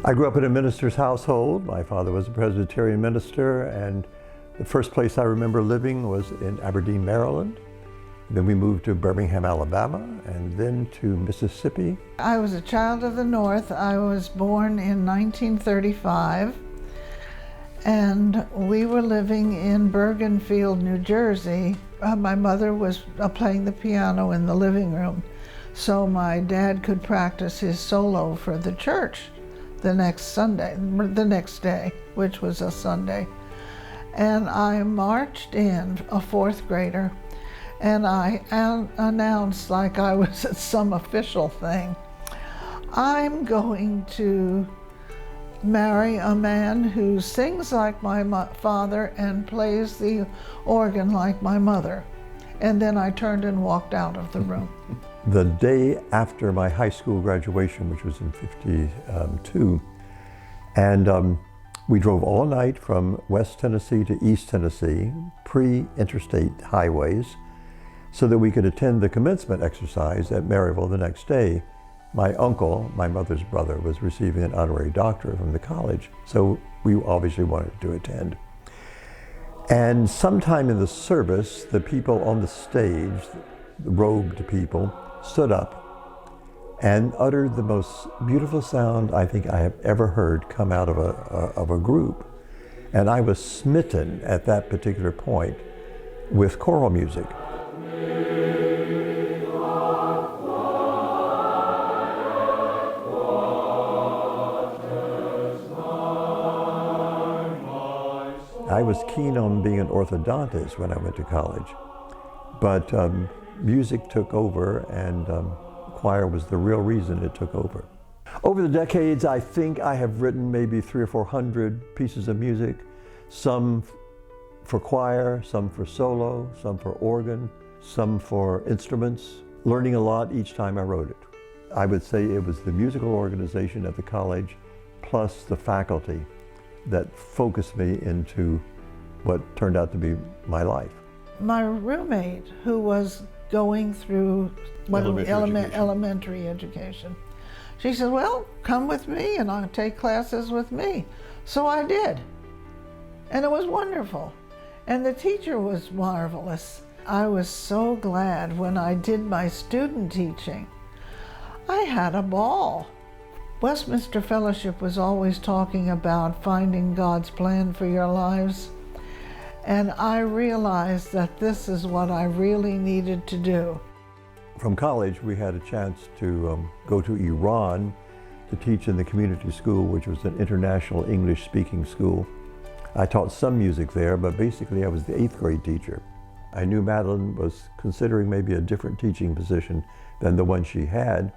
I grew up in a minister's household. My father was a Presbyterian minister, and the first place I remember living was in Aberdeen, Maryland. Then we moved to Birmingham, Alabama, and then to Mississippi. I was a child of the North. I was born in 1935, and we were living in Bergenfield, New Jersey. My mother was playing the piano in the living room, so my dad could practice his solo for the church the next day, which was a Sunday. And I marched in, a fourth grader, and I announced, like I was at some official thing, I'm going to marry a man who sings like my father and plays the organ like my mother. And then I turned and walked out of the room. The day after my high school graduation, which was in '52, and we drove all night from West Tennessee to East Tennessee, pre-interstate highways, so that we could attend the commencement exercise at Maryville the next day. My uncle, my mother's brother, was receiving an honorary doctorate from the college, so we obviously wanted to attend. And sometime in the service, the people on the stage, the robed people, stood up and uttered the most beautiful sound I think I have ever heard come out of a group. And I was smitten at that particular point with choral music. I was keen on being an orthodontist when I went to college, but music took over, and choir was the real reason it took over. Over the decades, I think I have written maybe 300 or 400 pieces of music, some for choir, some for solo, some for organ, some for instruments, learning a lot each time I wrote it. I would say it was the musical organization at the college plus the faculty that focused me into what turned out to be my life. My roommate, who was going through elementary education, she said, well, come with me and I'll take classes with me. So I did. And it was wonderful. And the teacher was marvelous. I was so glad when I did my student teaching. I had a ball. Westminster Fellowship was always talking about finding God's plan for your lives. And I realized that this is what I really needed to do. From college, we had a chance to go to Iran to teach in the community school, which was an international English-speaking school. I taught some music there, but basically I was the 8th grade teacher. I knew Madlon was considering maybe a different teaching position than the one she had.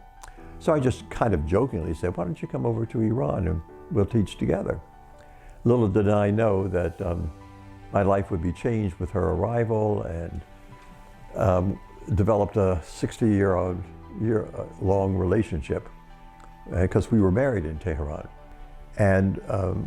So I just kind of jokingly said, why don't you come over to Iran and we'll teach together? Little did I know that my life would be changed with her arrival, and developed a 60-year-long relationship because we were married in Tehran. And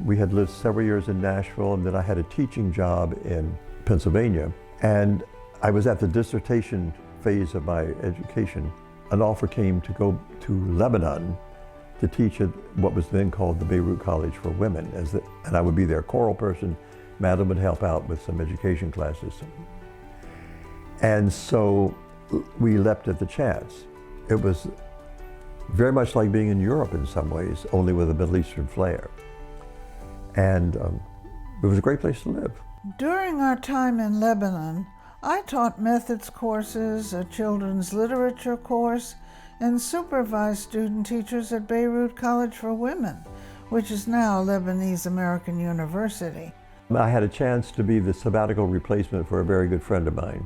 we had lived several years in Nashville, and then I had a teaching job in Pennsylvania. And I was at the dissertation phase of my education. An offer came to go to Lebanon to teach at what was then called the Beirut College for Women, and I would be their choral person. Madlon would help out with some education classes. And so we leapt at the chance. It was very much like being in Europe in some ways, only with a Middle Eastern flair. And it was a great place to live. During our time in Lebanon, I taught methods courses, a children's literature course, and supervised student teachers at Beirut College for Women, which is now Lebanese American University. I had a chance to be the sabbatical replacement for a very good friend of mine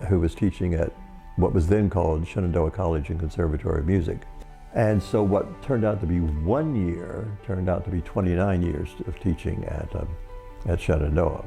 who was teaching at what was then called Shenandoah College and Conservatory of Music. And so what turned out to be 1 year turned out to be 29 years of teaching at Shenandoah.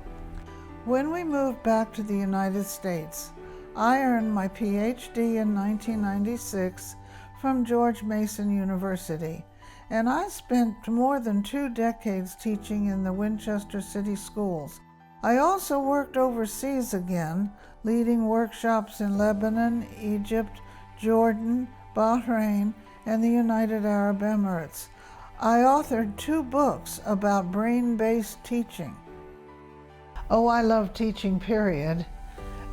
When we moved back to the United States, I earned my PhD in 1996 from George Mason University, and I spent more than 2 decades teaching in the Winchester City Schools. I also worked overseas again, leading workshops in Lebanon, Egypt, Jordan, Bahrain, and the United Arab Emirates. I authored 2 books about brain-based teaching. Oh, I love teaching, period,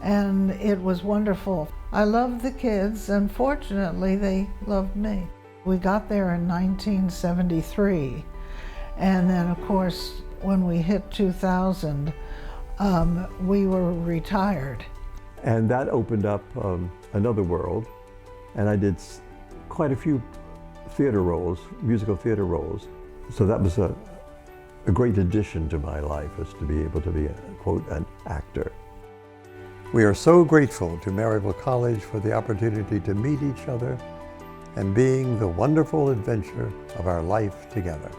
and it was wonderful. I loved the kids, and fortunately, they loved me. We got there in 1973, and then, of course, when we hit 2000, we were retired. And that opened up another world, and I did quite a few theater roles, musical theater roles. So that was a great addition to my life, is to be able to be, quote, an actor. We are so grateful to Maryville College for the opportunity to meet each other and being the wonderful adventure of our life together.